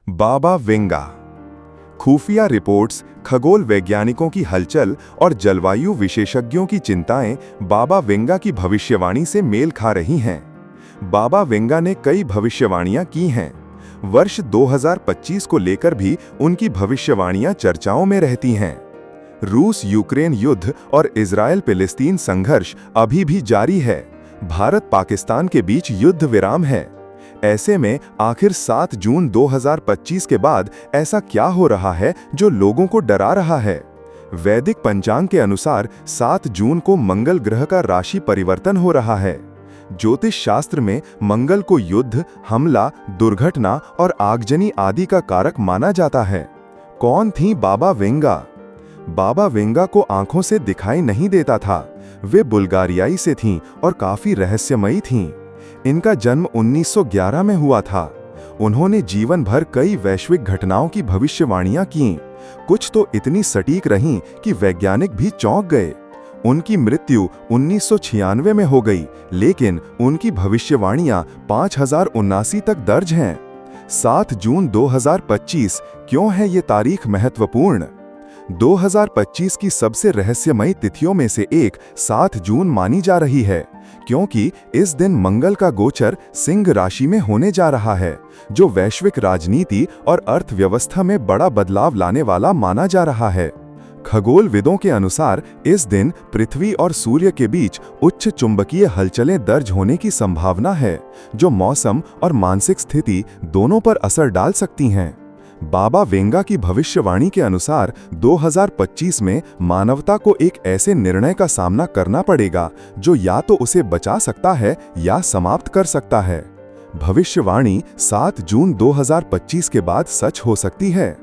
बाबा Venga. खुफिया reports, खगोल वैज्ञानिकों की हलचल और जलवायु विशेषज्ञों की चिंताएं बाबा वेंगा की भविष्यवाणी से मेल खा रही हैं। बाबा वेंगा ने कई भविष्यवाणियां की हैं। वर्ष 2025 को लेकर भी उनकी भविष्यवाणियां चर्चाओं में रहती हैं। रूस यूक्रेन युद्ध और इजरायल फिलिस्तीन संघर्ष अभी भी जारी है। भारत पाकिस्तान के बीच युद्ध विराम है। ऐसे में आखिर 7 जून 2025 के बाद ऐसा क्या हो रहा है जो लोगों को डरा रहा है? वैदिक पंचांग के अनुसार 7 जून को मंगल ग्रह का राशि परिवर्तन हो रहा है। ज्योतिष शास्त्र में मंगल को युद्ध, हमला, दुर्घटना और आगजनी आदि का कारक माना जाता है। कौन थी बाबा वेंगा? बाबा वेंगा को आंखों से दिखाई नहीं देता था। वे बुल्गारियाई से थीं और काफी रहस्यमयी थीं। इनका जन्म 1911 में हुआ था। उन्होंने जीवन भर कई वैश्विक घटनाओं की भविष्यवाणियां कीं। कुछ तो इतनी सटीक रहीं कि वैज्ञानिक भी चौंक गए। उनकी मृत्यु 1996 में हो गई, लेकिन उनकी भविष्यवाणियां 5079 तक दर्ज हैं। 7 जून 2025 क्यों है ये तारीख महत्वपूर्ण? 2025 की सबसे रहस्यमयी तिथियों में से एक 7 जून मानी जा रही है, क्योंकि इस दिन मंगल का गोचर सिंह राशि में होने जा रहा है, जो वैश्विक राजनीति और अर्थव्यवस्था में बड़ा बदलाव लाने वाला माना जा रहा है। खगोलविदों के अनुसार इस दिन पृथ्वी और सूर्य के बीच उच्च चुंबकीय हलचलें दर्ज होने की संभावना है, जो मौसम और मानसिक स्थिति दोनों पर असर डाल सकती हैं। बाबा वेंगा की भविष्यवाणी के अनुसार 2025 में मानवता को एक ऐसे निर्णय का सामना करना पड़ेगा जो या तो उसे बचा सकता है या समाप्त कर सकता है। भविष्यवाणी 7 जून 2025 के बाद सच हो सकती है।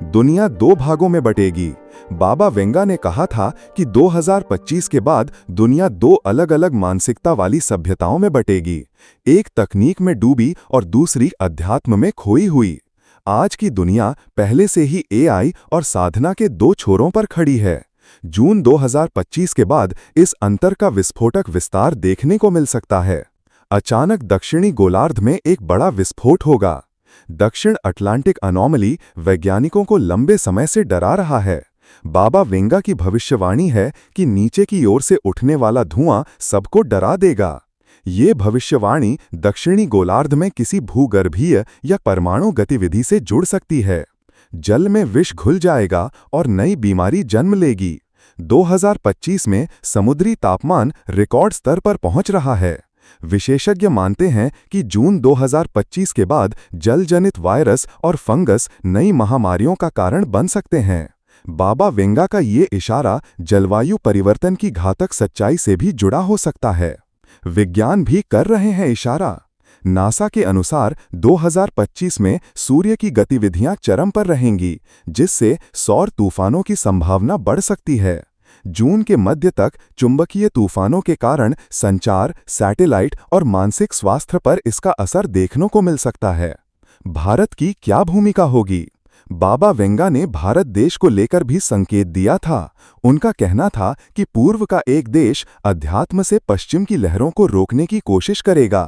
दुनिया 2 भागों में बटेगी। बाबा वेंगा ने कहा था कि 2025 के बाद दुनिया 2 अलग-अलग मानसिकता वाली सभ्यताओं में बटेगी, एक तकनीक में डूबी और दूसरी अध्यात्म में खोई हुई। आज की दुनिया पहले से ही एआई और साधना के 2 छोरों पर खड़ी है। जून 2025 के बाद इस अंतर का विस्फोटक विस्तार देखने को मिल सकता है। अचानक दक्षिणी गोलार्ध में एक बड़ा विस्फोट होगा। दक्षिण अटलांटिक अनोमली वैज्ञानिकों को लंबे समय से डरा रहा है। बाबा वेंगा की भविष्यवाणी है कि नीचे की ओर से उठने वाला धुआं सबको डरा देगा। ये भविष्यवाणी दक्षिणी गोलार्ध में किसी भूगर्भीय या परमाणु गतिविधि से जुड़ सकती है। जल में विष घुल जाएगा और नई बीमारी जन्म लेगी। 2025 में समुद्री तापमान रिकॉर्ड स्तर पर पहुंच रहा है। विशेषज्ञ मानते हैं कि जून 2025 के बाद जलजनित वायरस और फंगस नई महामारियों का कारण बन सकते हैं। बाबा वेंगा का ये इशारा जलवायु परिवर्तन की घातक सच्चाई से भी जुड़ा हो सकता है। विज्ञान भी कर रहे हैं इशारा। नासा के अनुसार 2025 में सूर्य की गतिविधियां चरम पर रहेंगी, जिससे सौर तूफानों की संभावना बढ़ सकती है। जून के मध्य तक चुंबकीय तूफानों के कारण संचार, सैटेलाइट और मानसिक स्वास्थ्य पर इसका असर देखने को मिल सकता है। भारत की क्या भूमिका होगी? बाबा वेंगा ने भारत देश को लेकर भी संकेत दिया था। उनका कहना था कि पूर्व का एक देश अध्यात्म से पश्चिम की लहरों को रोकने की कोशिश करेगा।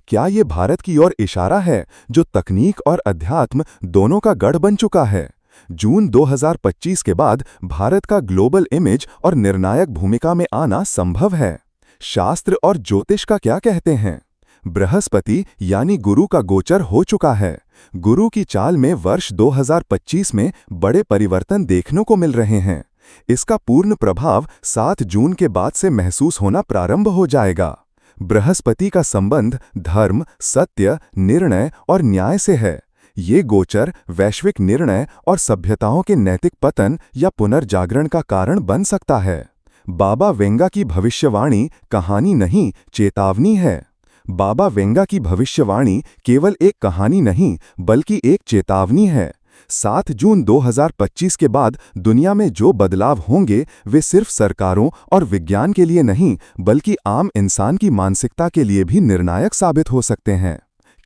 क्या ये भारत की ओर इशारा है, जो तकनीक और अध्यात्म दोनों का गढ़ बन चुका है? जून 2025 के बाद भारत का ग्लोबल इमेज और निर्णायक भूमिका में आना संभव है। शास्त्र और ज्योतिष का क्या कहते हैं? बृहस्पति यानी गुरु का गोचर हो चुका है। गुरु की चाल में वर्ष 2025 में बड़े परिवर्तन देखने को मिल रहे हैं। इसका पूर्ण प्रभाव 7 जून के बाद से महसूस होना प्रारंभ हो जाएगा। बृहस्पति का संबंध धर्म, सत्य, निर्णय और न्याय से है। ये गोचर वैश्विक निर्णय और सभ्यताओं के नैतिक पतन या पुनर्जागरण का कारण बन सकता है। बाबा वेंगा की भविष्यवाणी कहानी नहीं, चेतावनी है। बाबा वेंगा की भविष्यवाणी केवल एक कहानी नहीं, बल्कि एक चेतावनी है। 7 जून 2025 के बाद दुनिया में जो बदलाव होंगे, वे सिर्फ सरकारों और विज्ञान के लिए नहीं, बल्कि आम इंसान की मानसिकता के लिए भी निर्णायक साबित हो सकते हैं।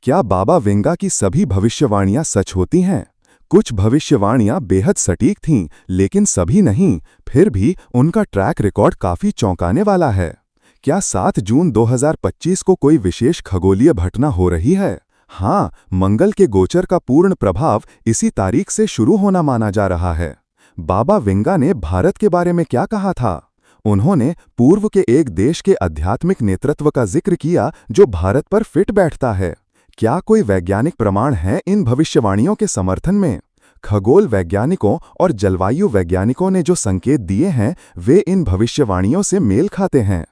क्या बाबा वेंगा की सभी भविष्यवाणियां सच होती हैं? कुछ भविष्यवाणियां बेहद सटीक थीं, लेकिन सभी नहीं। फिर भी उनका ट्रैक रिकॉर्ड काफी चौंकाने वाला है। क्या 7 जून 2025 को कोई विशेष खगोलीय घटना हो रही है? हाँ, मंगल के गोचर का पूर्ण प्रभाव इसी तारीख से शुरू होना माना जा रहा है। बाबा वेंगा ने भारत के बारे में क्या कहा था? उन्होंने पूर्व के एक देश के आध्यात्मिक नेतृत्व का जिक्र किया जो भारत पर फिट बैठता है। क्या कोई वैज्ञानिक प्रमाण है इन भविष्यवाणियों के समर्थन में? खगोल वैज्ञानिकों और जलवायु वैज्ञानिकों ने जो संकेत दिए हैं वे इन भविष्यवाणियों से मेल खाते हैं।